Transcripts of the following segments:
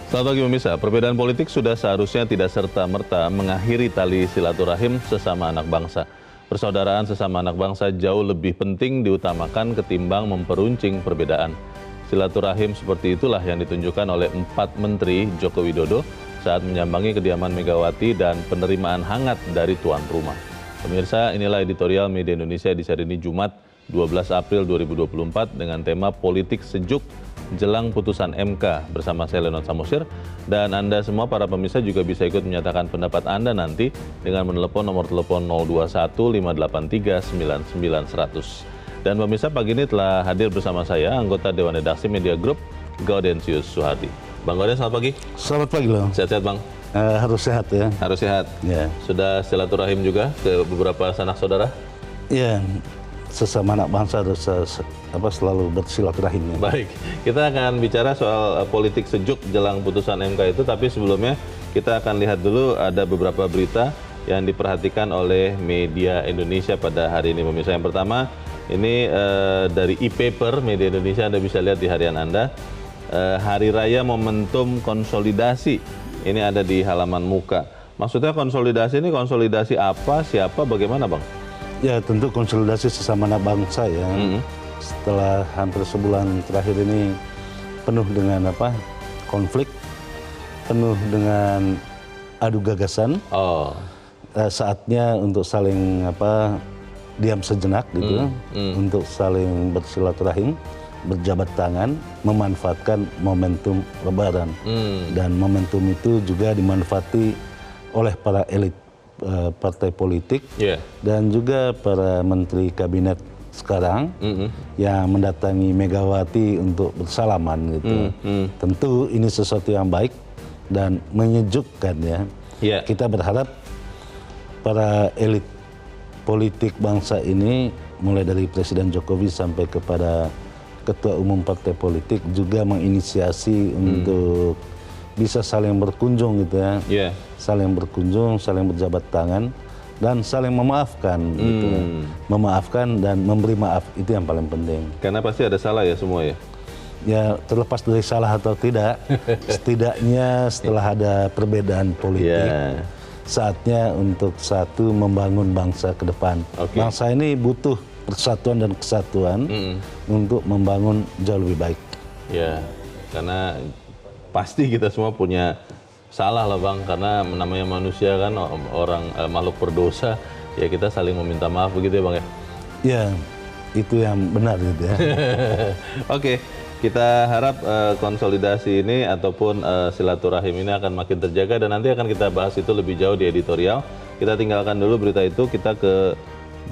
Selamat pagi pemirsa, perbedaan politik sudah seharusnya tidak serta-merta mengakhiri tali silaturahim sesama anak bangsa. Persaudaraan sesama anak bangsa jauh lebih penting diutamakan ketimbang memperuncing perbedaan. Silaturahim seperti itulah yang ditunjukkan oleh 4 Menteri Joko Widodo saat menyambangi kediaman Megawati dan penerimaan hangat dari tuan rumah. Pemirsa, inilah editorial Media Indonesia di hari ini Jumat 12 April 2024 dengan tema Politik Sejuk jelang putusan MK bersama saya Leonard Samosir, dan Anda semua para pemirsa juga bisa ikut menyatakan pendapat Anda nanti dengan menelepon nomor telepon 021 583 99 100. Dan pemirsa, pagi ini telah hadir bersama saya anggota Dewan Redaksi Media Group Gaudensius Suhardi. Bang Gauden, selamat pagi. Selamat pagi loh. Sehat-sehat Bang? Harus sehat ya. Harus sehat. Ya. Sudah silaturahim juga ke beberapa sanak saudara? Ya, sesama anak bangsa harus selalu bersilaturahim. Ya. Baik, kita akan bicara soal politik sejuk jelang putusan MK itu, tapi sebelumnya kita akan lihat dulu ada beberapa berita yang diperhatikan oleh media Indonesia pada hari ini pemirsa. Yang pertama, ini dari e-paper Media Indonesia, Anda bisa lihat di harian Anda. Hari Raya Momentum Konsolidasi, ini ada di halaman muka. Maksudnya konsolidasi ini konsolidasi apa, siapa, bagaimana Bang? Ya, tentu konsolidasi sesama anak bangsa ya. Setelah hampir sebulan terakhir ini penuh dengan konflik, penuh dengan adu gagasan. Saatnya untuk saling diam sejenak gitu, untuk saling bersilaturahim, berjabat tangan, memanfaatkan momentum Lebaran. Dan momentum itu juga dimanfaati oleh para elit partai politik dan juga para menteri kabinet sekarang yang mendatangi Megawati untuk bersalaman gitu. Tentu ini sesuatu yang baik dan menyejukkan ya. Kita berharap para elit politik bangsa ini mulai dari Presiden Jokowi sampai kepada Ketua Umum Partai Politik juga menginisiasi untuk bisa saling berkunjung gitu ya. Saling berkunjung, saling berjabat tangan, dan saling memaafkan gitu. Memaafkan dan memberi maaf, itu yang paling penting. Karena pasti ada salah ya semua ya? Ya, terlepas dari salah atau tidak, setidaknya setelah ada perbedaan politik, saatnya untuk satu membangun bangsa ke depan. Bangsa ini butuh persatuan dan kesatuan untuk membangun jauh lebih baik. Ya, karena pasti kita semua punya salah lah Bang, karena namanya manusia kan orang makhluk berdosa, ya kita saling meminta maaf begitu ya Bang ya? Ya, itu yang benar gitu ya. Oke, kita harap konsolidasi ini ataupun silaturahim ini akan makin terjaga, dan nanti akan kita bahas itu lebih jauh di editorial. Kita tinggalkan dulu berita itu, kita ke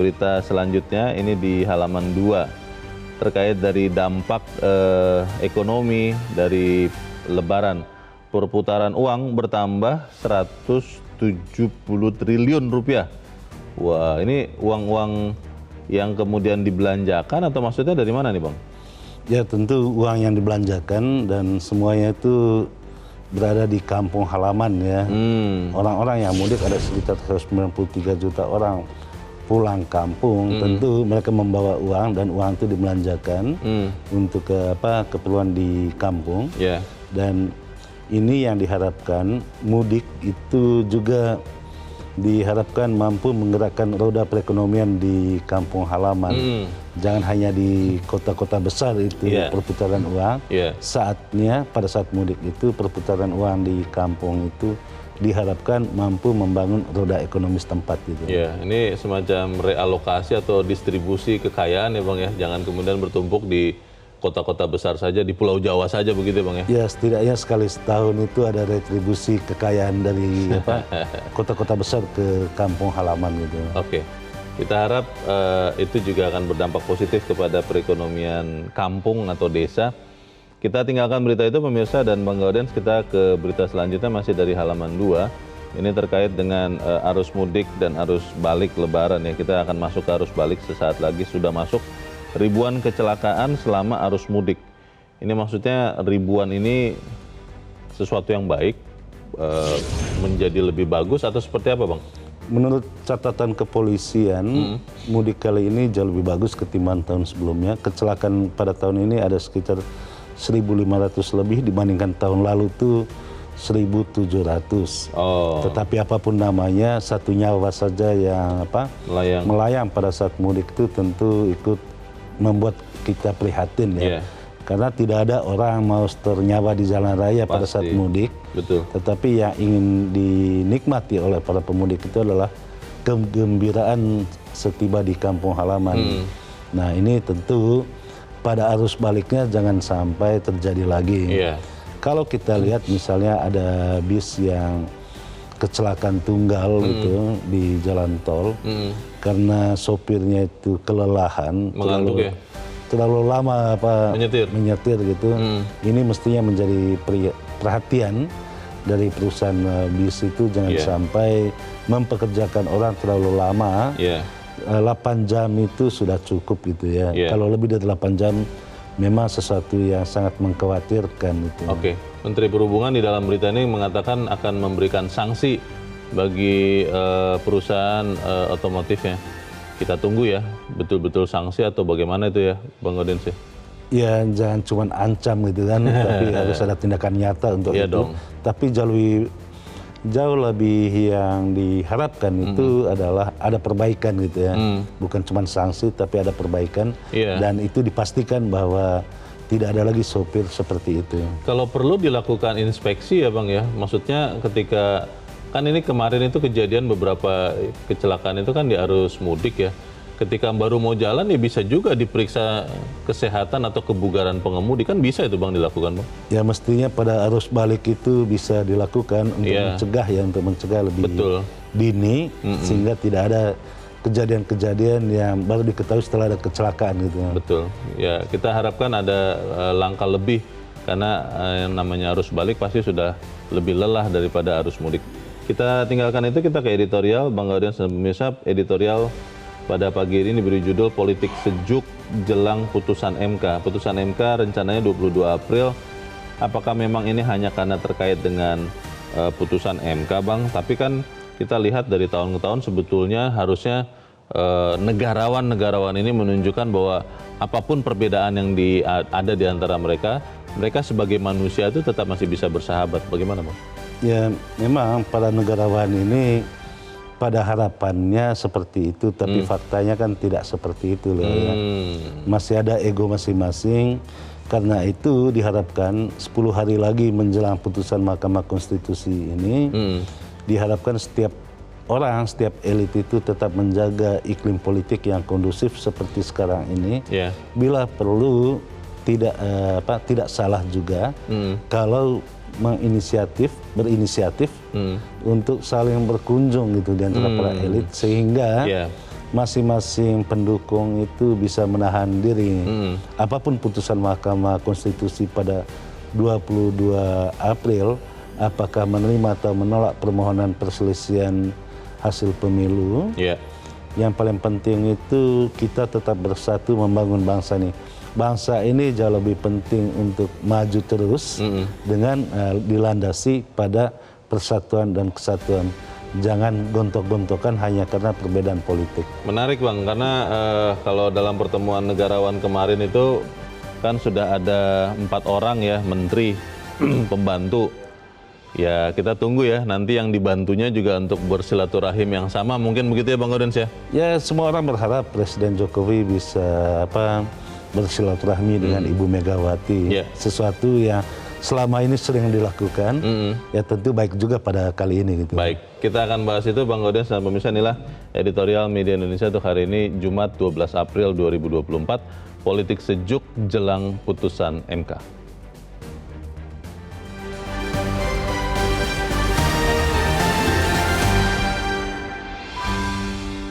berita selanjutnya, ini di halaman 2 terkait dari dampak ekonomi dari Lebaran. Perputaran uang bertambah 170 triliun rupiah. Wah, ini uang-uang yang kemudian dibelanjakan atau maksudnya dari mana nih Bang? Ya, tentu uang yang dibelanjakan dan semuanya itu berada di kampung halaman ya. Orang-orang yang mudik ada sekitar 193 juta orang pulang kampung, tentu mereka membawa uang dan uang itu dibelanjakan untuk keperluan di kampung. Dan ini yang diharapkan mudik itu juga diharapkan mampu menggerakkan roda perekonomian di kampung halaman. Jangan hanya di kota-kota besar itu perputaran uang. Saatnya pada saat mudik itu perputaran uang di kampung itu diharapkan mampu membangun roda ekonomi setempat gitu. Ya, ini semacam realokasi atau distribusi kekayaan ya Bang ya. Jangan kemudian bertumpuk di kota-kota besar saja, di Pulau Jawa saja begitu ya Bang ya? Ya, setidaknya sekali setahun itu ada retribusi kekayaan dari kota-kota besar ke kampung halaman gitu. Oke, kita harap itu juga akan berdampak positif kepada perekonomian kampung atau desa. Kita tinggalkan berita itu pemirsa, dan Bang Gaudens, kita ke berita selanjutnya masih dari halaman 2. Ini terkait dengan arus mudik dan arus balik Lebaran ya. Kita akan masuk ke arus balik sesaat lagi, sudah masuk. Ribuan kecelakaan selama arus mudik. Ini maksudnya ribuan ini sesuatu yang baik, menjadi lebih bagus atau seperti apa Bang? Menurut catatan kepolisian, mudik kali ini jauh lebih bagus ketimbang tahun sebelumnya. Kecelakaan pada tahun ini ada sekitar 1.500 lebih dibandingkan tahun lalu tuh 1.700. Oh, Tetapi apapun namanya, satu nyawa saja yang melayang pada saat mudik itu tentu ikut membuat kita prihatin ya. Iya. Karena tidak ada orang mau ternyawa di jalan raya pada saat mudik. Betul. Tetapi yang ingin dinikmati oleh para pemudik itu adalah kegembiraan setiba di kampung halaman. Nah ini tentu pada arus baliknya jangan sampai terjadi lagi. Iya. Kalau kita lihat misalnya ada bis yang kecelakaan tunggal gitu di jalan tol karena sopirnya itu kelelahan, Mengantuk ya? terlalu lama menyetir gitu. Ini mestinya menjadi perhatian dari perusahaan bis itu, jangan sampai mempekerjakan orang terlalu lama. 8 jam itu sudah cukup gitu ya. Kalau lebih dari 8 jam memang sesuatu yang sangat mengkhawatirkan itu. Oke, Menteri Perhubungan di dalam berita ini mengatakan akan memberikan sanksi bagi perusahaan otomotif ya. Kita tunggu ya, betul-betul sanksi atau bagaimana itu ya, Bang Gaudens ya? Ya jangan cuma ancam gitu kan, tapi harus ada tindakan nyata untuk itu. Dong. Tapi jauh lebih yang diharapkan itu adalah ada perbaikan gitu ya. Bukan cuma sanksi tapi ada perbaikan. Dan itu dipastikan bahwa tidak ada lagi sopir seperti itu. Kalau perlu dilakukan inspeksi ya Bang ya, maksudnya ketika kan ini kemarin itu kejadian beberapa kecelakaan itu kan di arus mudik ya. Ketika baru mau jalan ya bisa juga diperiksa kesehatan atau kebugaran pengemudi, kan bisa itu Bang dilakukan Bang? Ya mestinya pada arus balik itu bisa dilakukan untuk mencegah ya, untuk mencegah lebih dini sehingga tidak ada kejadian-kejadian yang baru diketahui setelah ada kecelakaan gitu. Betul. Ya kita harapkan ada langkah lebih karena yang namanya arus balik pasti sudah lebih lelah daripada arus mudik. Kita tinggalkan itu, kita ke editorial Bang Gaudens dan pemirsa. Editorial pada pagi ini diberi judul Politik Sejuk Jelang Putusan MK. Putusan MK rencananya 22 April. Apakah memang ini hanya karena terkait dengan putusan MK Bang? Tapi kan kita lihat dari tahun ke tahun sebetulnya harusnya negarawan-negarawan ini menunjukkan bahwa apapun perbedaan yang ada di antara mereka sebagai manusia itu tetap masih bisa bersahabat. Bagaimana Bang? Ya memang para negarawan ini pada harapannya seperti itu, tapi faktanya kan tidak seperti itu loh ya. Masih ada ego masing-masing. Karena itu diharapkan 10 hari lagi menjelang putusan Mahkamah Konstitusi ini, diharapkan setiap orang, setiap elit itu tetap menjaga iklim politik yang kondusif seperti sekarang ini. Bila perlu tidak salah juga kalau berinisiatif untuk saling berkunjung gitu di antara para elit, sehingga masing-masing pendukung itu bisa menahan diri. Apapun putusan Mahkamah Konstitusi pada 22 April, apakah menerima atau menolak permohonan perselisihan hasil pemilu, yang paling penting itu kita tetap bersatu membangun bangsa ini. Bangsa ini jauh lebih penting untuk maju terus dengan dilandasi pada persatuan dan kesatuan. Jangan gontok-gontokan hanya karena perbedaan politik. Menarik Bang, karena kalau dalam pertemuan negarawan kemarin itu kan sudah ada 4 orang ya menteri pembantu. Ya kita tunggu ya nanti yang dibantunya juga untuk bersilaturahim yang sama, mungkin begitu ya Bang Gaudens ya? Ya semua orang berharap Presiden Jokowi bisa bersilaturahmi dengan Ibu Megawati. Sesuatu yang selama ini sering dilakukan, ya tentu baik juga pada kali ini gitu. Baik, kita akan bahas itu Bang Gaudens dan pemirsa. Inilah editorial Media Indonesia untuk hari ini Jumat 12 April 2024, Politik Sejuk Jelang Putusan MK.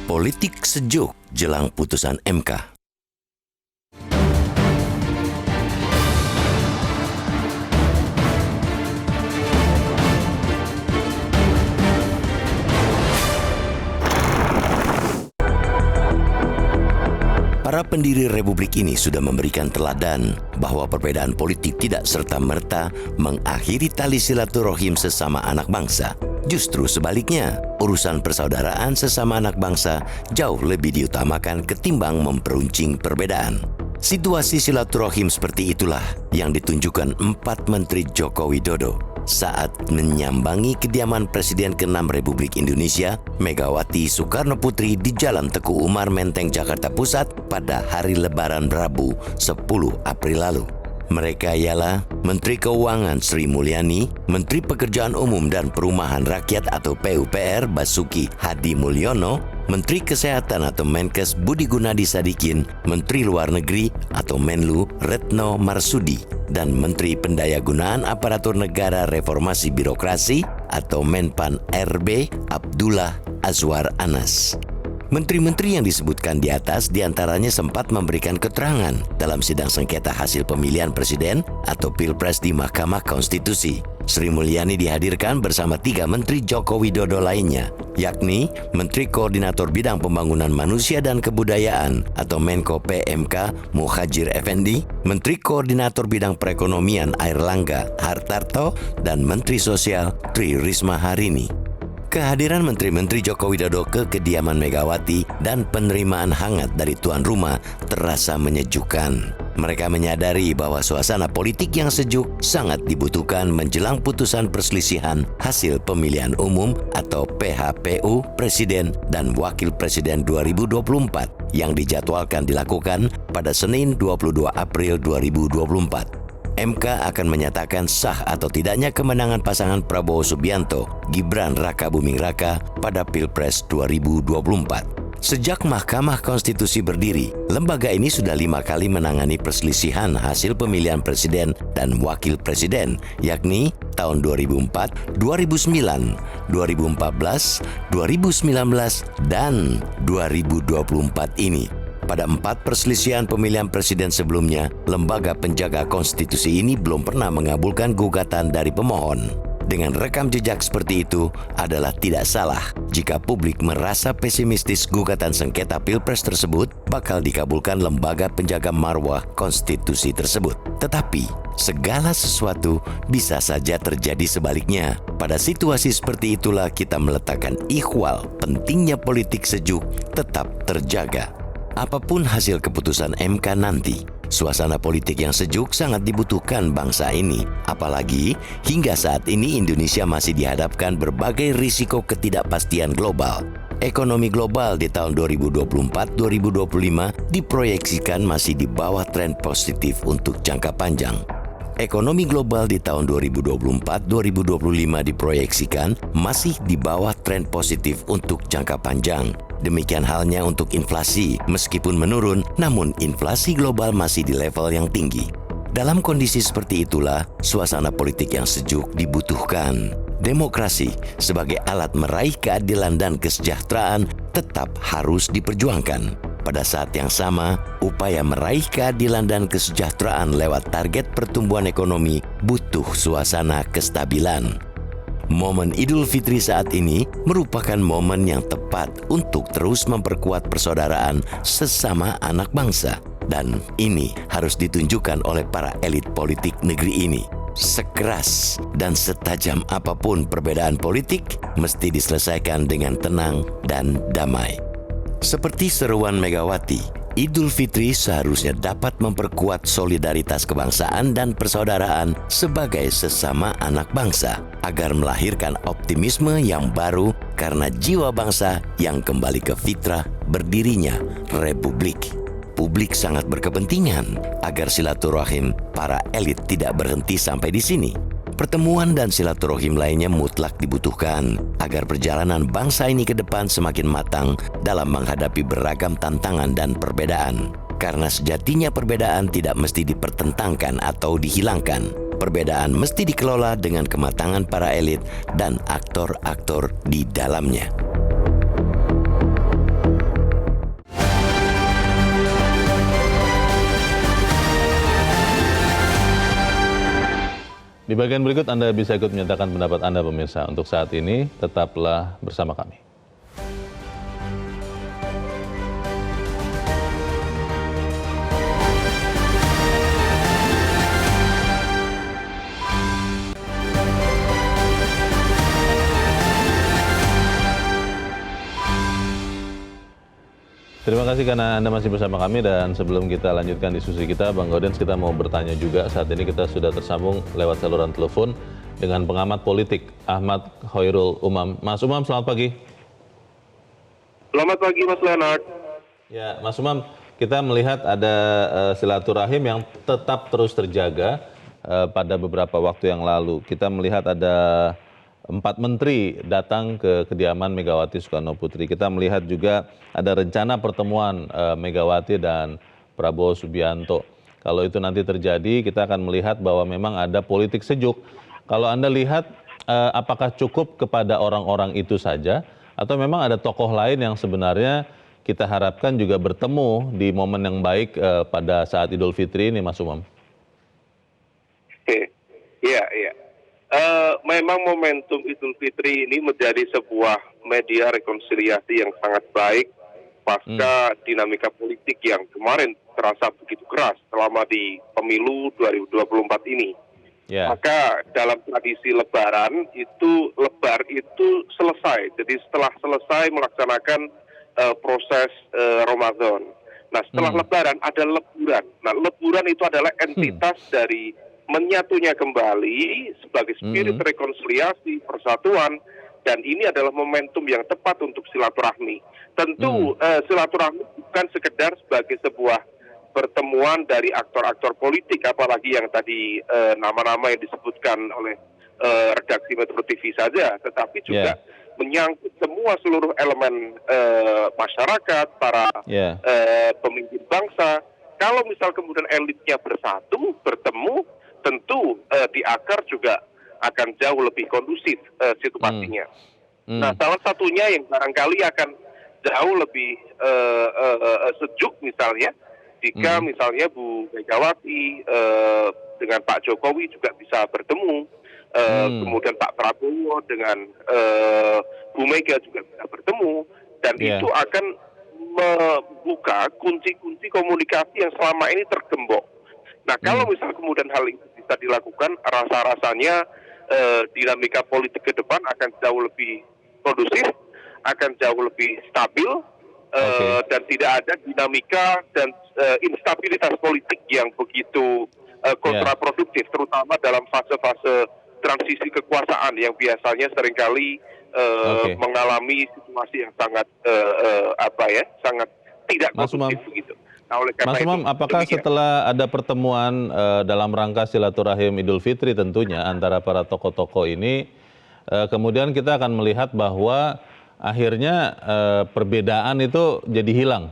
Politik Sejuk Jelang Putusan MK. Para pendiri republik ini sudah memberikan teladan bahwa perbedaan politik tidak serta-merta mengakhiri tali silaturahim sesama anak bangsa. Justru sebaliknya, urusan persaudaraan sesama anak bangsa jauh lebih diutamakan ketimbang memperuncing perbedaan. Situasi silaturahim seperti itulah yang ditunjukkan 4 Menteri Joko Widodo. saat menyambangi kediaman Presiden ke-6 Republik Indonesia, Megawati Soekarno Putri di Jalan Teguh Umar, Menteng, Jakarta Pusat pada hari Lebaran Rabu 10 April lalu. Mereka ialah Menteri Keuangan Sri Mulyani, Menteri Pekerjaan Umum dan Perumahan Rakyat atau PUPR Basuki Hadi Mulyono, Menteri Kesehatan atau Menkes Budi Gunadi Sadikin, Menteri Luar Negeri atau Menlu Retno Marsudi, dan Menteri Pendayagunaan Aparatur Negara Reformasi Birokrasi atau Menpan RB Abdullah Azwar Anas. Menteri-menteri yang disebutkan di atas diantaranya sempat memberikan keterangan dalam sidang sengketa hasil pemilihan presiden atau Pilpres di Mahkamah Konstitusi. Sri Mulyani dihadirkan bersama 3 Menteri Joko Widodo lainnya, yakni Menteri Koordinator Bidang Pembangunan Manusia dan Kebudayaan atau Menko PMK Muhadjir Effendi, Menteri Koordinator Bidang Perekonomian Airlangga Hartarto, dan Menteri Sosial Tri Risma Harini. Kehadiran Menteri-Menteri Joko Widodo ke kediaman Megawati dan penerimaan hangat dari tuan rumah terasa menyejukkan. Mereka menyadari bahwa suasana politik yang sejuk sangat dibutuhkan menjelang putusan perselisihan hasil pemilihan umum atau PHPU Presiden dan Wakil Presiden 2024 yang dijadwalkan dilakukan pada Senin 22 April 2024. MK akan menyatakan sah atau tidaknya kemenangan pasangan Prabowo Subianto, Gibran Raka Buming Raka pada Pilpres 2024. Sejak Mahkamah Konstitusi berdiri, lembaga ini sudah 5 kali menangani perselisihan hasil pemilihan presiden dan wakil presiden, yakni tahun 2004, 2009, 2014, 2019, dan 2024 ini. Pada 4 perselisihan pemilihan presiden sebelumnya, lembaga penjaga konstitusi ini belum pernah mengabulkan gugatan dari pemohon. Dengan rekam jejak seperti itu adalah tidak salah jika publik merasa pesimistis gugatan sengketa Pilpres tersebut bakal dikabulkan lembaga penjaga marwah konstitusi tersebut. Tetapi, segala sesuatu bisa saja terjadi sebaliknya. Pada situasi seperti itulah kita meletakkan ikhwal pentingnya politik sejuk tetap terjaga. Apapun hasil keputusan MK nanti, suasana politik yang sejuk sangat dibutuhkan bangsa ini. Apalagi hingga saat ini Indonesia masih dihadapkan berbagai risiko ketidakpastian global. Ekonomi global di tahun 2024-2025 diproyeksikan masih di bawah tren positif untuk jangka panjang. Ekonomi global di tahun 2024-2025 diproyeksikan masih di bawah tren positif untuk jangka panjang. Demikian halnya untuk inflasi, meskipun menurun, namun inflasi global masih di level yang tinggi. Dalam kondisi seperti itulah, suasana politik yang sejuk dibutuhkan. Demokrasi sebagai alat meraih keadilan dan kesejahteraan tetap harus diperjuangkan. Pada saat yang sama, upaya meraih keadilan dan kesejahteraan lewat target pertumbuhan ekonomi butuh suasana kestabilan. Momen Idul Fitri saat ini merupakan momen yang tepat untuk terus memperkuat persaudaraan sesama anak bangsa. Dan ini harus ditunjukkan oleh para elit politik negeri ini. Sekeras dan setajam apapun perbedaan politik, mesti diselesaikan dengan tenang dan damai. Seperti seruan Megawati, Idul Fitri seharusnya dapat memperkuat solidaritas kebangsaan dan persaudaraan sebagai sesama anak bangsa, agar melahirkan optimisme yang baru karena jiwa bangsa yang kembali ke fitrah berdirinya Republik. Publik sangat berkepentingan agar silaturahim para elit tidak berhenti sampai di sini. Pertemuan dan silaturahim lainnya mutlak dibutuhkan agar perjalanan bangsa ini ke depan semakin matang dalam menghadapi beragam tantangan dan perbedaan. Karena sejatinya perbedaan tidak mesti dipertentangkan atau dihilangkan. Perbedaan mesti dikelola dengan kematangan para elit dan aktor-aktor di dalamnya. Di bagian berikut Anda bisa ikut menyatakan pendapat Anda pemirsa. Untuk saat ini, tetaplah bersama kami. Terima kasih karena Anda masih bersama kami, dan sebelum kita lanjutkan diskusi kita, Bang Gaudens, kita mau bertanya juga. Saat ini kita sudah tersambung lewat saluran telepon dengan pengamat politik Ahmad Khairul Umam. Mas Umam, selamat pagi. Selamat pagi Mas Leonard. Ya, Mas Umam, kita melihat ada silaturahim yang tetap terus terjaga pada beberapa waktu yang lalu. Kita melihat ada 4 menteri datang ke kediaman Megawati Soekarno Putri. Kita melihat juga ada rencana pertemuan Megawati dan Prabowo Subianto. Kalau itu nanti terjadi, kita akan melihat bahwa memang ada politik sejuk. Kalau Anda lihat, apakah cukup kepada orang-orang itu saja, atau memang ada tokoh lain yang sebenarnya kita harapkan juga bertemu di momen yang baik pada saat Idul Fitri ini, Mas Umam? Iya. Memang momentum Idul Fitri ini menjadi sebuah media rekonsiliasi yang sangat baik pasca dinamika politik yang kemarin terasa begitu keras selama di pemilu 2024 ini. Ya. Maka dalam tradisi Lebaran itu selesai. Jadi setelah selesai melaksanakan proses Ramadan. Nah, setelah Lebaran ada leburan. Nah, leburan itu adalah entitas dari menyatunya kembali sebagai spirit rekonsiliasi, persatuan, dan ini adalah momentum yang tepat untuk silaturahmi. Tentu silaturahmi bukan sekedar sebagai sebuah pertemuan dari aktor-aktor politik, apalagi yang tadi nama-nama yang disebutkan oleh redaksi Metro TV saja, tetapi juga menyangkut semua seluruh elemen masyarakat, para pemimpin bangsa. Kalau misal kemudian elitnya bersatu, bertemu, tentu di akar juga akan jauh lebih kondusif situasinya. Nah, salah satunya yang barangkali akan jauh lebih sejuk misalnya, jika misalnya Bu Megawati dengan Pak Jokowi juga bisa bertemu, kemudian Pak Prabowo dengan Bu Mega juga bisa bertemu, dan itu akan membuka kunci-kunci komunikasi yang selama ini tergembok. Nah, kalau misal kemudian hal itu bisa dilakukan, rasa-rasanya dinamika politik ke depan akan jauh lebih kondusif, akan jauh lebih stabil, dan tidak ada dinamika dan instabilitas politik yang begitu kontraproduktif, terutama dalam fase-fase transisi kekuasaan yang biasanya seringkali mengalami situasi yang sangat sangat tidak kondusif begitu. Nah, oleh karena Mas Umam, apakah setelah ada pertemuan dalam rangka silaturahim Idul Fitri tentunya antara para tokoh-tokoh ini, kemudian kita akan melihat bahwa akhirnya perbedaan itu jadi hilang.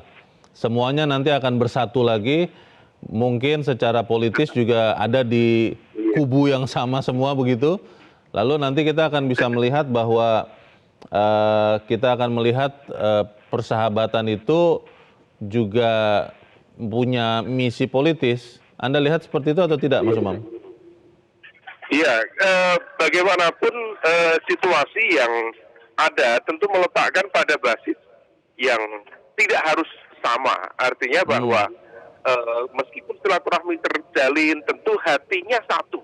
Semuanya nanti akan bersatu lagi, mungkin secara politis juga ada di kubu yang sama semua begitu. Lalu nanti kita akan bisa melihat bahwa kita akan melihat persahabatan itu juga punya misi politis. Anda lihat seperti itu atau tidak, Mas Umam? Iya, bagaimanapun situasi yang ada tentu meletakkan pada basis yang tidak harus sama. Artinya bahwa meskipun silaturahmi terjalin, tentu hatinya satu.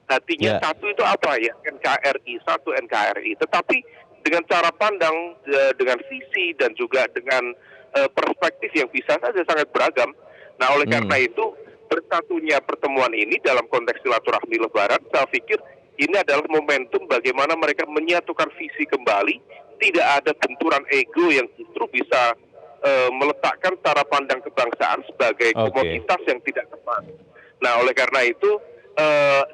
Hatinya satu itu apa ya? NKRI, satu NKRI. Tetapi dengan cara pandang, dengan visi dan juga dengan perspektif yang bisa saja sangat beragam. Nah, oleh karena itu bersatunya pertemuan ini dalam konteks silaturahmi Lebaran, saya pikir ini adalah momentum bagaimana mereka menyatukan visi kembali. Tidak ada benturan ego yang justru bisa meletakkan cara pandang kebangsaan sebagai komoditas yang tidak tepat. Nah, oleh karena itu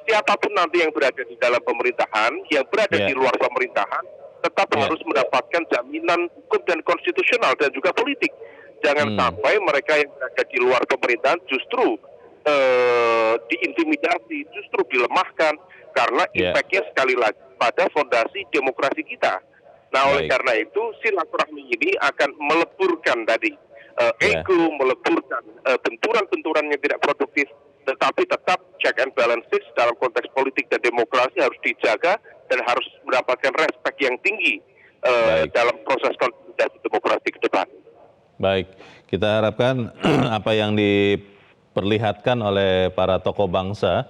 siapapun nanti yang berada di dalam pemerintahan, yang berada di luar pemerintahan, tetap harus mendapatkan jaminan hukum dan konstitusional dan juga politik. Jangan sampai mereka yang berada di luar pemerintahan justru diintimidasi, justru dilemahkan, karena impactnya sekali lagi pada fondasi demokrasi kita. Nah, oleh karena itu silaturahmi ini akan meleburkan tadi ego, meleburkan benturan-benturan yang tidak produktif, tetapi tetap check and balances dalam konteks politik dan demokrasi harus dijaga dan harus mendapatkan respek yang tinggi dalam proses konsolidasi demokrasi ke depan. Baik, kita harapkan apa yang diperlihatkan oleh para tokoh bangsa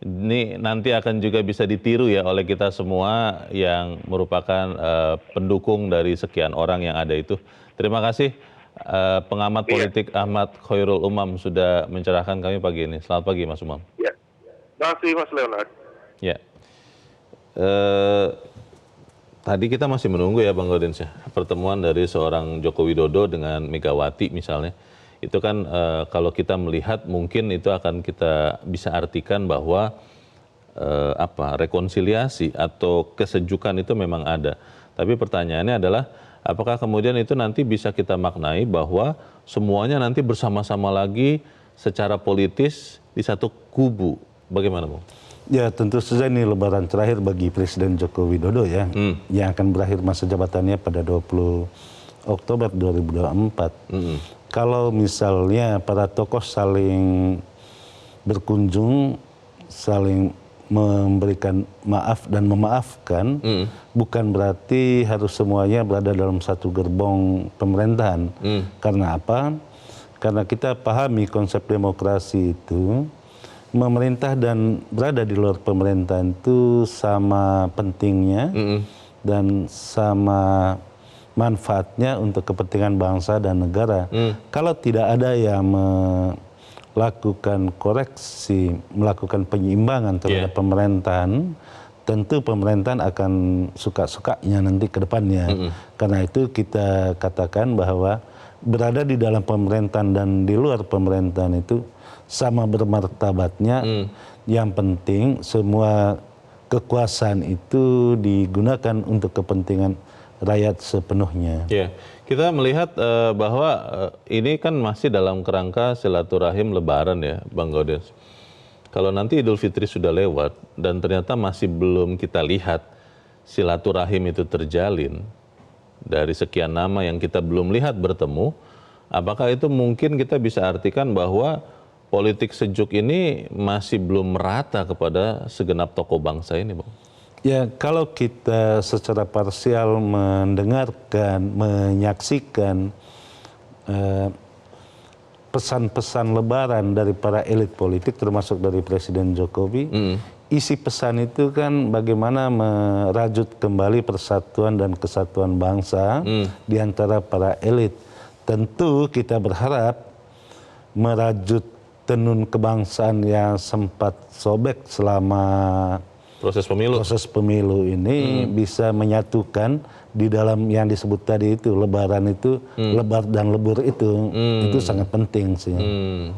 ini nanti akan juga bisa ditiru ya oleh kita semua yang merupakan pendukung dari sekian orang yang ada itu. Terima kasih pengamat politik Ahmad Khairul Umam sudah mencerahkan kami pagi ini. Selamat pagi, Mas Umam. Ya. Terima kasih, Mas Leonard. Ya. tadi kita masih menunggu ya Bang Gaudens ya, pertemuan dari seorang Joko Widodo dengan Megawati misalnya. Itu kan kalau kita melihat mungkin itu akan kita bisa artikan bahwa rekonsiliasi atau kesejukan itu memang ada. Tapi pertanyaannya adalah apakah kemudian itu nanti bisa kita maknai bahwa semuanya nanti bersama-sama lagi secara politis di satu kubu. Bagaimana Bang? Ya tentu saja ini lebaran terakhir bagi Presiden Joko Widodo ya, yang akan berakhir masa jabatannya pada 20 Oktober 2024. Kalau misalnya para tokoh saling berkunjung, saling memberikan maaf dan memaafkan, bukan berarti harus semuanya berada dalam satu gerbong pemerintahan. Karena apa? Karena kita pahami konsep demokrasi itu, memerintah dan berada di luar pemerintahan itu sama pentingnya dan sama manfaatnya untuk kepentingan bangsa dan negara. Kalau tidak ada yang melakukan koreksi, melakukan penyimbangan terhadap pemerintahan, tentu pemerintahan akan suka-sukanya nanti ke depannya. Karena itu kita katakan bahwa berada di dalam pemerintahan dan di luar pemerintahan itu sama bermartabatnya. Yang penting semua kekuasaan itu digunakan untuk kepentingan rakyat sepenuhnya. Ya, kita melihat bahwa ini kan masih dalam kerangka silaturahim Lebaran ya, Bang Gaudens. Kalau nanti Idul Fitri sudah lewat dan ternyata masih belum kita lihat silaturahim itu terjalin dari sekian nama yang kita belum lihat bertemu, apakah itu mungkin kita bisa artikan bahwa politik sejuk ini masih belum merata kepada segenap tokoh bangsa ini, Bang? Ya, kalau kita secara parsial mendengarkan, menyaksikan pesan-pesan lebaran dari para elit politik, termasuk dari Presiden Jokowi, isi pesan itu kan bagaimana merajut kembali persatuan dan kesatuan bangsa di antara para elit. Tentu kita berharap merajut tenun kebangsaan yang sempat sobek selama proses pemilu ini bisa menyatukan di dalam yang disebut tadi itu lebaran itu, lebar dan lebur itu sangat penting sih.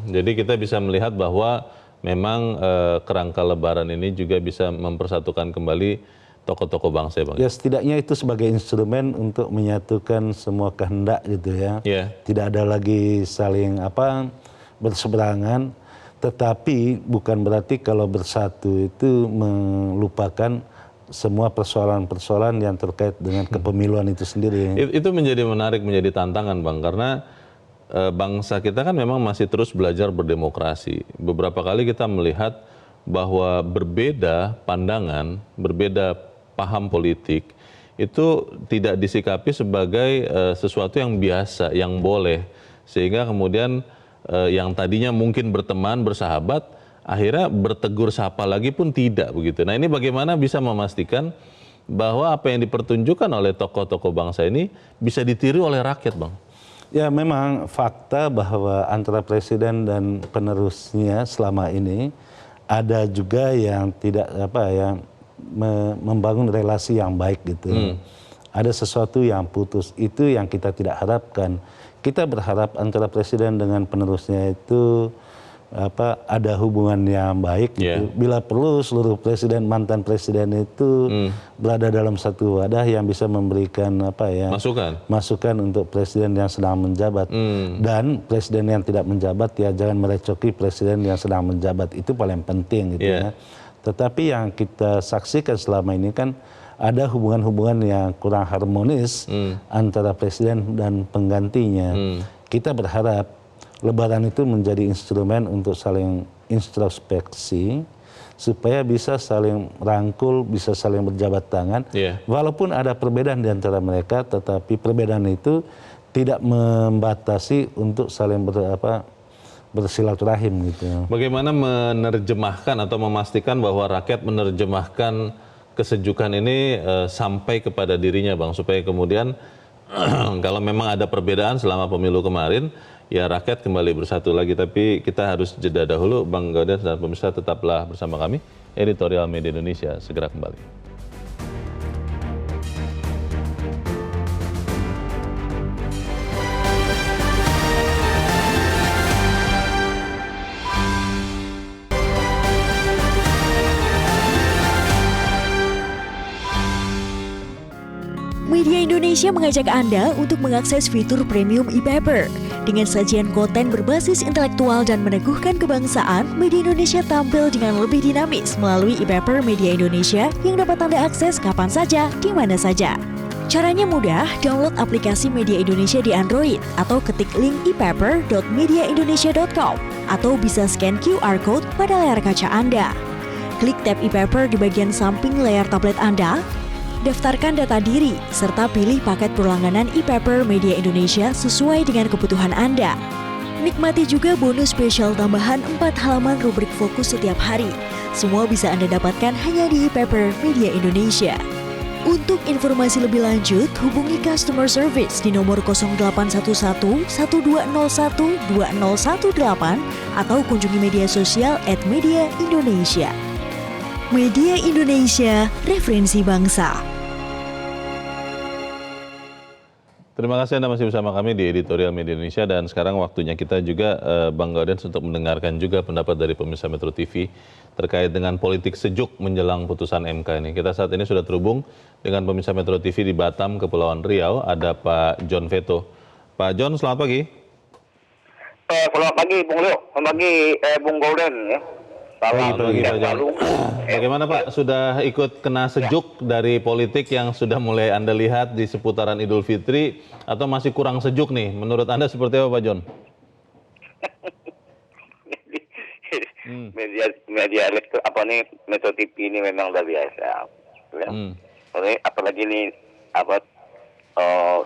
Jadi kita bisa melihat bahwa memang kerangka lebaran ini juga bisa mempersatukan kembali tokoh-tokoh bangsa, Bang. Ya setidaknya itu sebagai instrumen untuk menyatukan semua kehendak gitu ya. Tidak ada lagi saling berseberangan. Tetapi bukan berarti kalau bersatu itu melupakan semua persoalan-persoalan yang terkait dengan kepemiluan itu sendiri. Itu menjadi menarik, menjadi tantangan, Bang, karena bangsa kita kan memang masih terus belajar berdemokrasi. Beberapa kali kita melihat bahwa berbeda pandangan, berbeda paham politik, itu tidak disikapi sebagai sesuatu yang biasa, yang boleh. Sehingga kemudian yang tadinya mungkin berteman, bersahabat, akhirnya bertegur sapa lagi pun tidak begitu. Nah ini bagaimana bisa memastikan bahwa apa yang dipertunjukkan oleh tokoh-tokoh bangsa ini bisa ditiru oleh rakyat, Bang? Ya memang fakta bahwa antara presiden dan penerusnya selama ini ada juga yang tidak membangun relasi yang baik gitu. Ada sesuatu yang putus, itu yang kita tidak harapkan. Kita berharap antara presiden dengan penerusnya itu ada hubungan yang baik gitu. Bila perlu seluruh presiden, mantan presiden itu berada dalam satu wadah yang bisa memberikan masukan untuk presiden yang sedang menjabat. Dan presiden yang tidak menjabat ya jangan merecoki presiden yang sedang menjabat, itu paling penting gitu ya. Tetapi yang kita saksikan selama ini kan ada hubungan-hubungan yang kurang harmonis antara presiden dan penggantinya. Kita berharap Lebaran itu menjadi instrumen untuk saling introspeksi supaya bisa saling rangkul, bisa saling berjabat tangan. Walaupun ada perbedaan di antara mereka, tetapi perbedaan itu tidak membatasi untuk saling bersilaturahim gitu. Bagaimana menerjemahkan atau memastikan bahwa rakyat menerjemahkan kesejukan ini sampai kepada dirinya, Bang, supaya kemudian kalau memang ada perbedaan selama pemilu kemarin, ya rakyat kembali bersatu lagi. Tapi kita harus jeda dahulu, Bang Gaudens dan pemirsa tetaplah bersama kami. Editorial Media Indonesia segera kembali. Indonesia mengajak Anda untuk mengakses fitur premium e-paper. Dengan sajian konten berbasis intelektual dan meneguhkan kebangsaan, Media Indonesia tampil dengan lebih dinamis melalui e-paper Media Indonesia yang dapat Anda akses kapan saja, di mana saja. Caranya mudah, download aplikasi Media Indonesia di Android atau ketik link epaper.mediaindonesia.com atau bisa scan QR code pada layar kaca Anda. Klik tab e-paper di bagian samping layar tablet Anda, daftarkan data diri, serta pilih paket berlangganan e-paper Media Indonesia sesuai dengan kebutuhan Anda. Nikmati juga bonus spesial tambahan 4 halaman rubrik fokus setiap hari. Semua bisa Anda dapatkan hanya di e-paper Media Indonesia. Untuk informasi lebih lanjut, hubungi customer service di nomor 0811 1201 2018 atau kunjungi media sosial @mediaindonesia. Media Indonesia, referensi bangsa. Terima kasih Anda masih bersama kami di Editorial Media Indonesia, dan sekarang waktunya kita juga Bang Gaudens untuk mendengarkan juga pendapat dari pemirsa Metro TV terkait dengan politik sejuk menjelang putusan MK ini. Kita saat ini sudah terhubung dengan pemirsa Metro TV di Batam, Kepulauan Riau, ada Pak John Veto. Pak John, selamat pagi. Selamat pagi Bung Leo, selamat pagi Bung Golden ya. Selamat pagi Pak John. Bagaimana Pak, sudah ikut kena sejuk dari politik yang sudah mulai Anda lihat di seputaran Idul Fitri, atau masih kurang sejuk nih? Menurut Anda seperti apa Pak John? Media apa nih, Metro TV ini memang luar biasa. Ya. Apalagi ini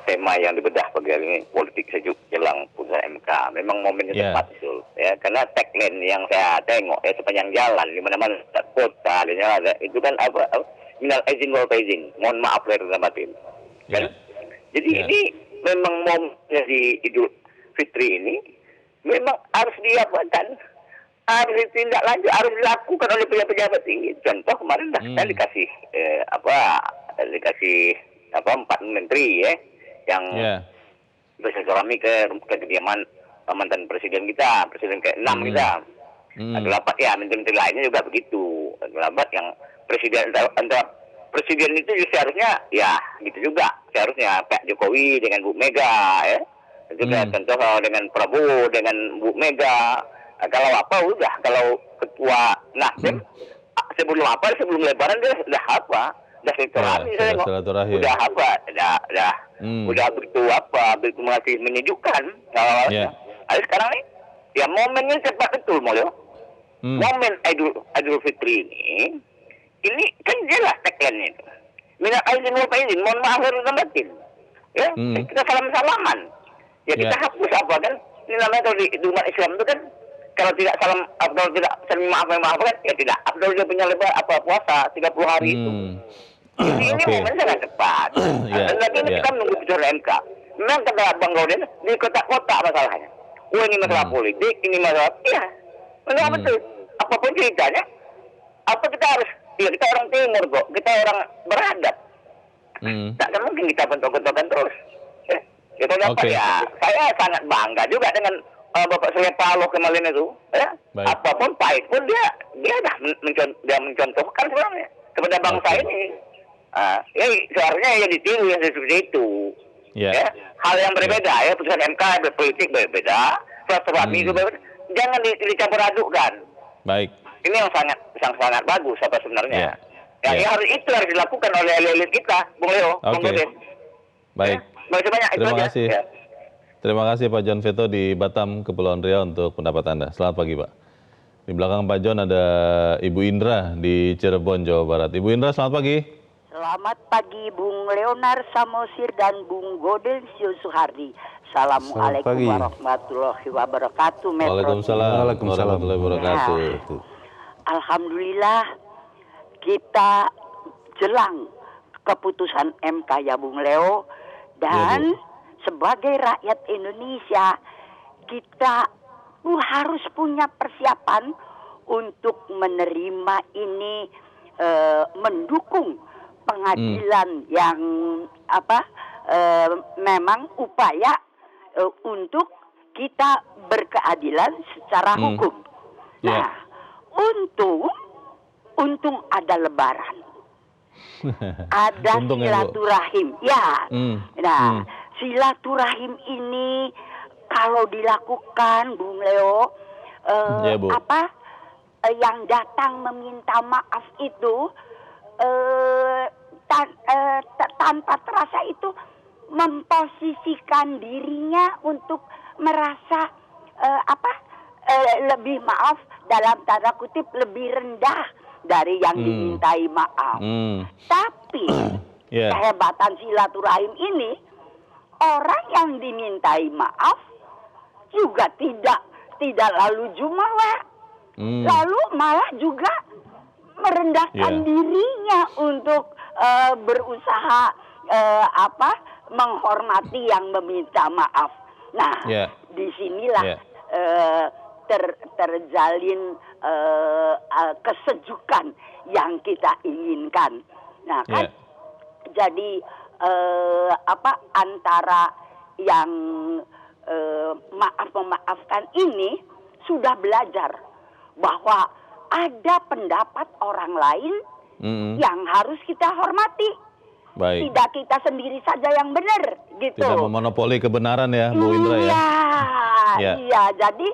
tema yang dibedah pagi hari ini, politik sejuk jelang putusan MK. Memang momennya tepat itu, ya. Karena tagline yang saya tengok sepanjang jalan di mana-mana kota, itu kan minal aizin wal faizin, mohon maaf lahir dan batin. Kan? Jadi ini memang momennya di Idul Fitri ini memang harus diapakan, harus ditindaklanjut, harus dilakukan oleh pejabat tinggi. Contoh kemarin saya dikasih dikasih 4 menteri ya yang bersilaturahmi ke kediaman mantan presiden kita, presiden ke-6 kita. Gelabat ya, menteri lainnya juga begitu. Gelabat yang presiden antara presiden itu seharusnya ya gitu juga. Seharusnya Pak Jokowi dengan Bu Mega ya. Juga contoh dengan Prabowo dengan Bu Mega. Kalau kalau ketua Nasdem sebelum Lebaran dia sudah udah silaturahmi, udah udah begitu masih menyejukkan. Jadi sekarang nih ya momennya cepat betul Mulyo. Momen Idul Fitri ini kan jelas tagline-nya itu. Minal aizin wal faizin, mohon maaf lahir dan batin. Ya, kita salam-salaman. Ya kita hapus kan? Ini namanya kalau di umat Islam itu kan kalau tidak salam saling maafkan ya tidak. Abdul dia punya puasa 30 hari itu. Jadi ini momen sangat tepat. Dan lagi ini kita menunggu putusan MK. Memang kata Bang Gauden di kota-kota masalahnya. Ini masalah politik, ini masalah memang betul. Apapun ceritanya, kita harus kita orang timur kok, kita orang beradab. Tak mungkin kita bentuk-bentukan terus. Itu dapat saya sangat bangga juga dengan Bapak Surya Paloh kemarin itu, ya. Apapun pahit pun dia dah mencontohkan sebenarnya kepada bangsa ini. Ya seharusnya ya ditiru yang seperti itu. Ya. Hal yang berbeda ya, putusan MK berpolitik berbeda, silaturahmi itu berbeda. Jangan dicampur adukkan. Baik. Ini yang sangat bagus sebenarnya. Ya harus dilakukan oleh elit kita, Bung Leo. Baik. Terima kasih. Terima kasih Pak John Veto di Batam, Kepulauan Riau untuk pendapat Anda. Selamat pagi Pak. Di belakang Pak John ada Ibu Indra di Cirebon, Jawa Barat. Ibu Indra, selamat pagi. Selamat pagi Bung Leonard Samosir dan Bung Gauden Suhardi. Assalamualaikum warahmatullahi wabarakatuh. Waalaikumsalam warahmatullahi wabarakatuh. Alhamdulillah kita jelang keputusan MK ya Bung Leo. Dan sebagai rakyat Indonesia kita harus punya persiapan untuk menerima ini, mendukung pengadilan yang memang upaya untuk kita berkeadilan secara hukum. Nah, untung ada Lebaran. Ada Untung ya, Bu. silaturahim. Ya. Nah, silaturahim ini kalau dilakukan, Bung Leo, Ya, Bu. yang datang meminta maaf itu tanpa terasa itu memposisikan dirinya untuk merasa lebih maaf, dalam tanda kutip lebih rendah dari yang dimintai maaf. Tapi kehebatan silaturahim ini, orang yang dimintai maaf juga tidak lalu jumawa, lalu malah juga merendahkan dirinya untuk berusaha menghormati yang meminta maaf. Nah, disinilah terjalin kesejukan yang kita inginkan. Nah, kan jadi antara yang memaafkan ini sudah belajar bahwa ada pendapat orang lain yang harus kita hormati. Baik. Tidak kita sendiri saja yang benar, gitu. Tidak memonopoli kebenaran ya, Bu Indra ya. Iya. Jadi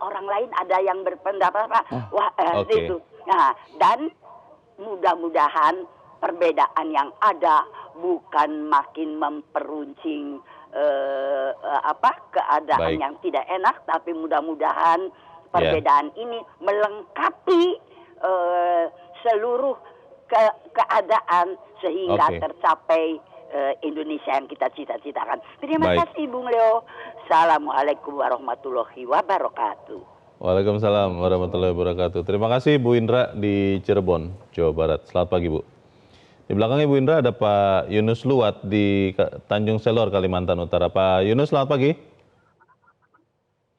orang lain ada yang berpendapat itu. Nah, dan mudah-mudahan perbedaan yang ada bukan makin memperuncing keadaan yang tidak enak, tapi mudah-mudahan perbedaan ini melengkapi seluruh keadaan sehingga tercapai Indonesia yang kita cita-citakan. Terima kasih Bung Leo. Assalamualaikum warahmatullahi wabarakatuh. Waalaikumsalam warahmatullahi wabarakatuh. Terima kasih Bu Indra di Cirebon, Jawa Barat. Selamat pagi Bu. Di belakangnya Bu Indra ada Pak Yunus Luwat di Tanjung Selor, Kalimantan Utara. Pak Yunus, selamat pagi.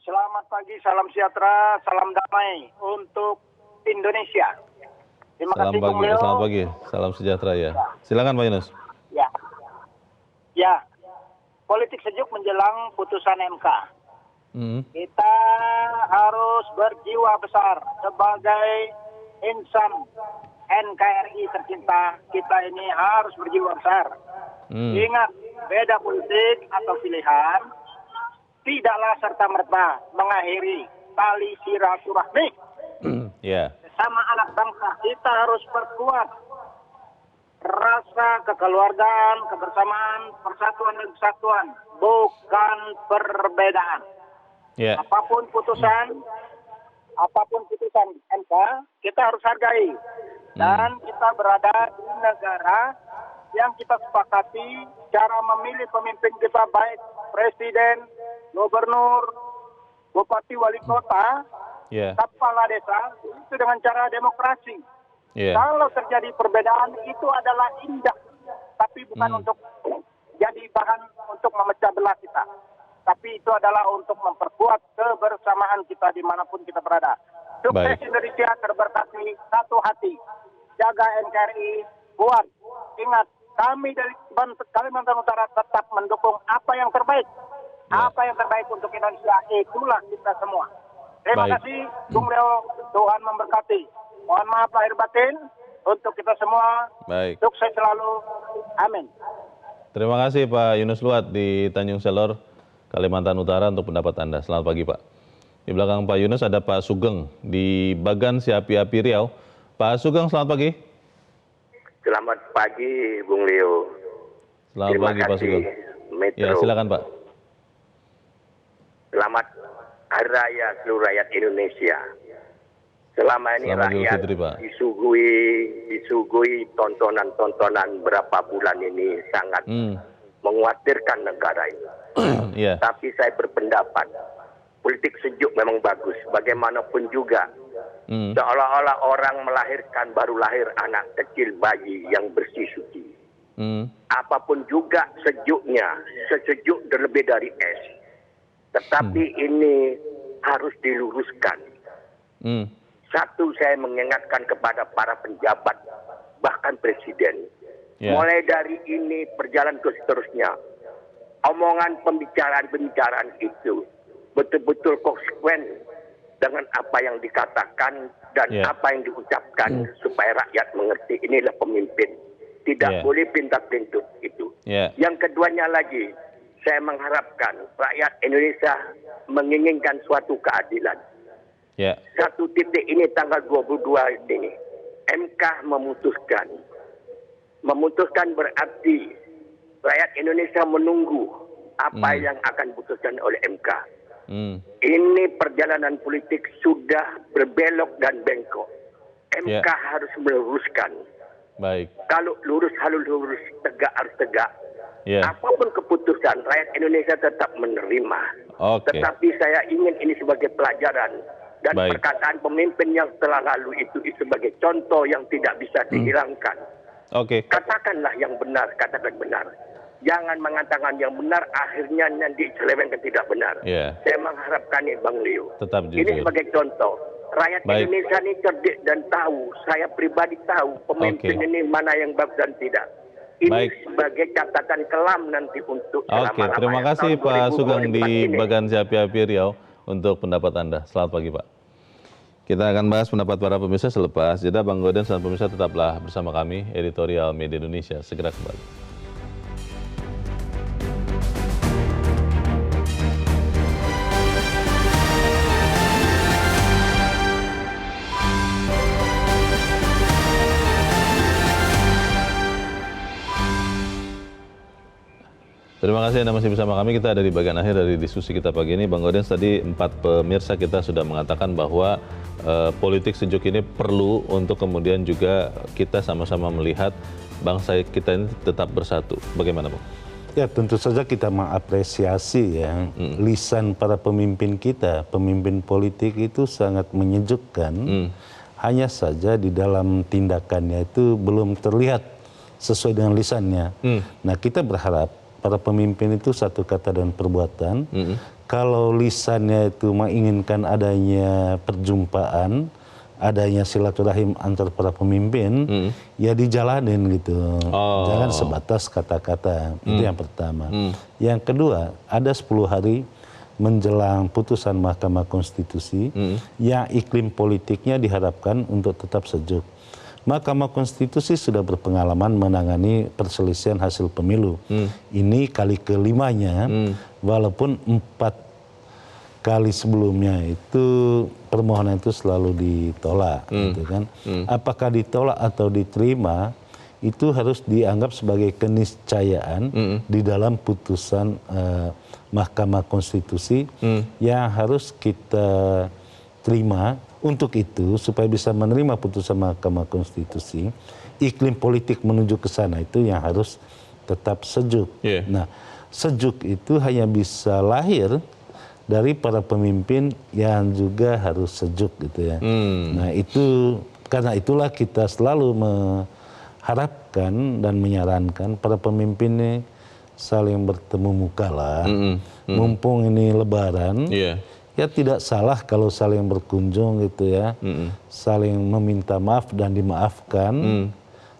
Selamat pagi, salam sejahtera, salam damai untuk Indonesia. Terima kasih Bung Leo. Selamat pagi, salam sejahtera ya. Silakan Pak Yunus. Ya, politik sejuk menjelang putusan MK. Kita harus berjiwa besar sebagai insan NKRI tercinta. Kita ini harus berjiwa besar. Ingat, beda politik atau pilihan tidaklah serta-merta mengakhiri tali silaturahmi. Sama anak bangsa, kita harus perkuat rasa kekeluargaan, kebersamaan, persatuan dan kesatuan, bukan perbedaan. Apapun putusan MK, kita harus hargai. Dan kita berada di negara yang kita sepakati cara memilih pemimpin kita, baik presiden, gubernur, bupati, wali kota, kepala desa, itu dengan cara demokrasi. Kalau terjadi perbedaan itu adalah indah, tapi bukan untuk jadi bahan untuk memecah belah kita. Tapi itu adalah untuk memperkuat kebersamaan kita dimanapun kita berada. Sukses Indonesia, terberkati, satu hati. Jaga NKRI, kuat. Ingat, kami dari Kalimantan Utara tetap mendukung apa yang terbaik. Apa yang terbaik untuk Indonesia, itulah kita semua. Terima kasih, Bung Leo. Tuhan memberkati. Mohon maaf lahir batin untuk kita semua. Sukses selalu. Amin. Terima kasih Pak Yunus Luwat di Tanjung Selor, Kalimantan Utara untuk pendapat Anda. Selamat pagi Pak. Di belakang Pak Yunus ada Pak Sugeng di Bagan Siapi-Api Riau. Pak Sugeng, selamat pagi. Selamat pagi Bung Leo. Selamat pagi Pak Sugeng. Ya, silakan Pak. Selamat Hari Raya seluruh rakyat Indonesia. Selama ini rakyat disuguhi tontonan-tontonan berapa bulan ini sangat mengkhawatirkan negara ini. Tapi saya berpendapat politik sejuk memang bagus. Bagaimanapun juga seolah-olah orang melahirkan baru lahir anak kecil, bayi yang bersih suci. Apapun juga sejuknya, sesejuk lebih dari es. Tetapi ini harus diluruskan. Satu, saya mengingatkan kepada para penjabat, bahkan presiden. Mulai dari ini berjalan ke seterusnya. Omongan pembicaraan-pembicaraan itu betul-betul konsekuen dengan apa yang dikatakan dan apa yang diucapkan supaya rakyat mengerti inilah pemimpin. Tidak boleh pintar-pintut itu. Yang keduanya lagi, saya mengharapkan rakyat Indonesia menginginkan suatu keadilan. Satu titik ini tanggal 22 ini, MK memutuskan. Memutuskan berarti rakyat Indonesia menunggu apa yang akan diputuskan oleh MK. Ini perjalanan politik sudah berbelok dan bengkok. MK harus meluruskan. Baik. Kalau lurus harus lurus, tegak harus tegak. Apapun keputusan, rakyat Indonesia tetap menerima. Tetapi saya ingin ini sebagai pelajaran. Dan perkataan pemimpin yang telah lalu itu sebagai contoh yang tidak bisa dihilangkan. Katakanlah yang benar, katakan benar. Jangan mengatakan yang benar, akhirnya nanti selewengkan tidak benar. Saya mengharapkan ini Bang Leo. Tetap jujur. Ini sebagai contoh. Rakyat Indonesia ini cerdik dan tahu, saya pribadi tahu pemimpin ini mana yang bagus dan tidak. Ini sebagai catatan kelam nanti untuk selama-lamanya. Terima kasih Pak Sugeng di Bagan Api Riau untuk pendapat Anda. Selamat pagi Pak. Kita akan bahas pendapat para pemirsa selepas jeda. Bang Goden dan pemirsa tetaplah bersama kami, Editorial Media Indonesia. Segera kembali. Terima kasih Anda masih bersama kami. Kita ada di bagian akhir dari diskusi kita pagi ini. Bang Godens, tadi 4 pemirsa kita sudah mengatakan bahwa politik sejuk ini perlu untuk kemudian juga kita sama-sama melihat bangsa kita ini tetap bersatu. Bagaimana Bang? Ya tentu saja kita mengapresiasi ya lisan para pemimpin kita, pemimpin politik itu sangat menyejukkan. Hanya saja di dalam tindakannya itu belum terlihat sesuai dengan lisannya. Nah kita berharap para pemimpin itu satu kata dan perbuatan. Kalau lisannya itu menginginkan adanya perjumpaan, adanya silaturahim antar para pemimpin, ya dijalanin gitu. Jangan sebatas kata-kata. Itu yang pertama. Yang kedua, ada 10 hari menjelang putusan Mahkamah Konstitusi yang iklim politiknya diharapkan untuk tetap sejuk. Mahkamah Konstitusi sudah berpengalaman menangani perselisihan hasil pemilu. Ini kali kelimanya, walaupun 4 kali sebelumnya itu permohonan itu selalu ditolak, gitu kan. Apakah ditolak atau diterima itu harus dianggap sebagai keniscayaan di dalam putusan Mahkamah Konstitusi yang harus kita terima. Untuk itu, supaya bisa menerima putusan Mahkamah Konstitusi, iklim politik menuju ke sana itu yang harus tetap sejuk. Nah, sejuk itu hanya bisa lahir dari para pemimpin yang juga harus sejuk gitu ya. Nah, itu karena itulah kita selalu mengharapkan dan menyarankan para pemimpin ini saling bertemu muka lah. Mumpung ini Lebaran. Ya tidak salah kalau saling berkunjung gitu ya, saling meminta maaf dan dimaafkan,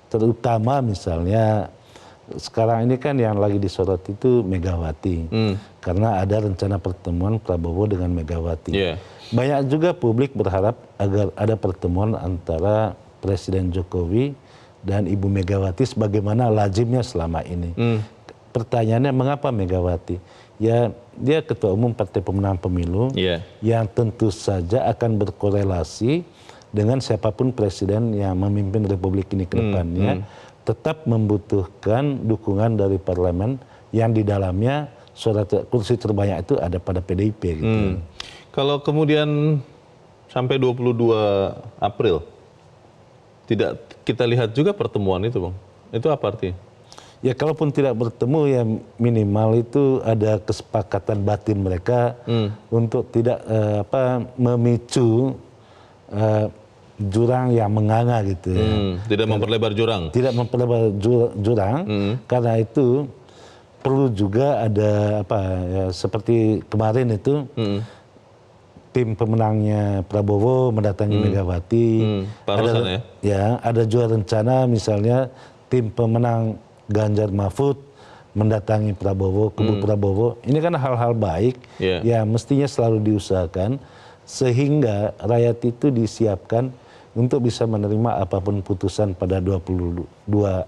terutama misalnya sekarang ini kan yang lagi disorot itu Megawati, karena ada rencana pertemuan Prabowo dengan Megawati. Banyak juga publik berharap agar ada pertemuan antara Presiden Jokowi dan Ibu Megawati sebagaimana lazimnya selama ini. Pertanyaannya mengapa Megawati? Ya dia ketua umum partai pemenang pemilu yang tentu saja akan berkorelasi dengan siapapun presiden yang memimpin republik ini ke depannya, tetap membutuhkan dukungan dari parlemen yang di dalamnya suara kursi terbanyak itu ada pada PDIP gitu. Kalau kemudian sampai 22 April tidak kita lihat juga pertemuan itu Bang, itu apa artinya? Ya kalaupun tidak bertemu ya minimal itu ada kesepakatan batin mereka untuk tidak memicu jurang yang menganga gitu ya. Tidak memperlebar jurang. Tidak memperlebar jurang. Karena itu perlu juga ada seperti kemarin itu tim pemenangnya Prabowo mendatangi Megawati. Ada juga rencana misalnya tim pemenang Ganjar Mahfud mendatangi Prabowo, kubu Prabowo. Ini kan hal-hal baik yang mestinya selalu diusahakan sehingga rakyat itu disiapkan untuk bisa menerima apapun putusan pada 22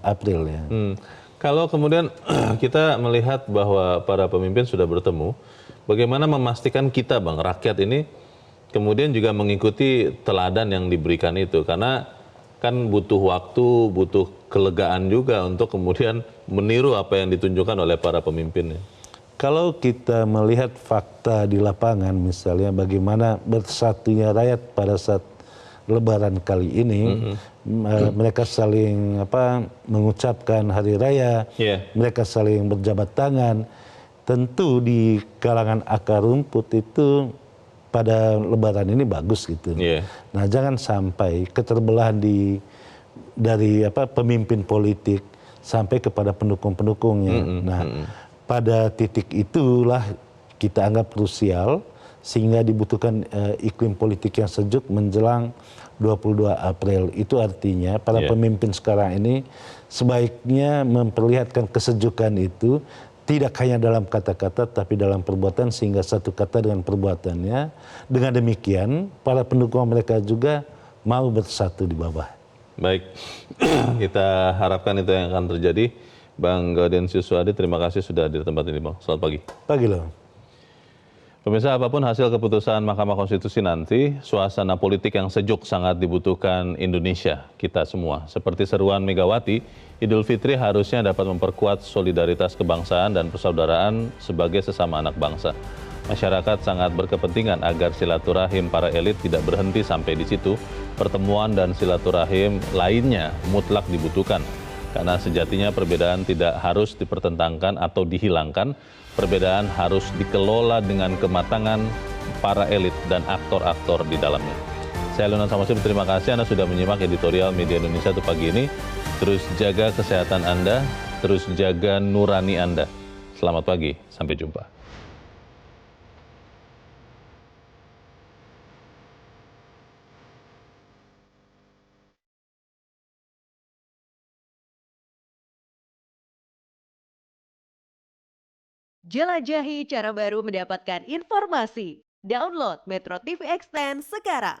April ya. Kalau kemudian kita melihat bahwa para pemimpin sudah bertemu, bagaimana memastikan kita, Bang, rakyat ini kemudian juga mengikuti teladan yang diberikan itu, karena kan butuh waktu, butuh kelegaan juga untuk kemudian meniru apa yang ditunjukkan oleh para pemimpinnya. Kalau kita melihat fakta di lapangan, misalnya bagaimana bersatunya rakyat pada saat Lebaran kali ini, mereka saling mengucapkan hari raya, mereka saling berjabat tangan. Tentu di kalangan akar rumput itu pada Lebaran ini bagus gitu. Nah, jangan sampai keterbelahan dari pemimpin politik sampai kepada pendukung-pendukungnya. Nah, pada titik itulah kita anggap krusial, sehingga dibutuhkan iklim politik yang sejuk menjelang 22 April. Itu artinya para pemimpin sekarang ini sebaiknya memperlihatkan kesejukan itu tidak hanya dalam kata-kata tapi dalam perbuatan, sehingga satu kata dengan perbuatannya. Dengan demikian para pendukung mereka juga mau bersatu di bawah. Baik, kita harapkan itu yang akan terjadi. Bang Gaudensius Suhadi, terima kasih sudah di tempat ini, Bang. Selamat pagi. Pagi loh. Pemirsa, apapun hasil keputusan Mahkamah Konstitusi nanti, suasana politik yang sejuk sangat dibutuhkan Indonesia, kita semua. Seperti seruan Megawati, Idul Fitri harusnya dapat memperkuat solidaritas kebangsaan dan persaudaraan sebagai sesama anak bangsa. Masyarakat sangat berkepentingan agar silaturahim para elit tidak berhenti sampai di situ. Pertemuan dan silaturahim lainnya mutlak dibutuhkan. Karena sejatinya perbedaan tidak harus dipertentangkan atau dihilangkan. Perbedaan harus dikelola dengan kematangan para elit dan aktor-aktor di dalamnya. Saya Leonard Samosir, terima kasih Anda sudah menyimak editorial Media Indonesia untuk pagi ini. Terus jaga kesehatan Anda, terus jaga nurani Anda. Selamat pagi, sampai jumpa. Jelajahi cara baru mendapatkan informasi. Download Metro TV Extend sekarang.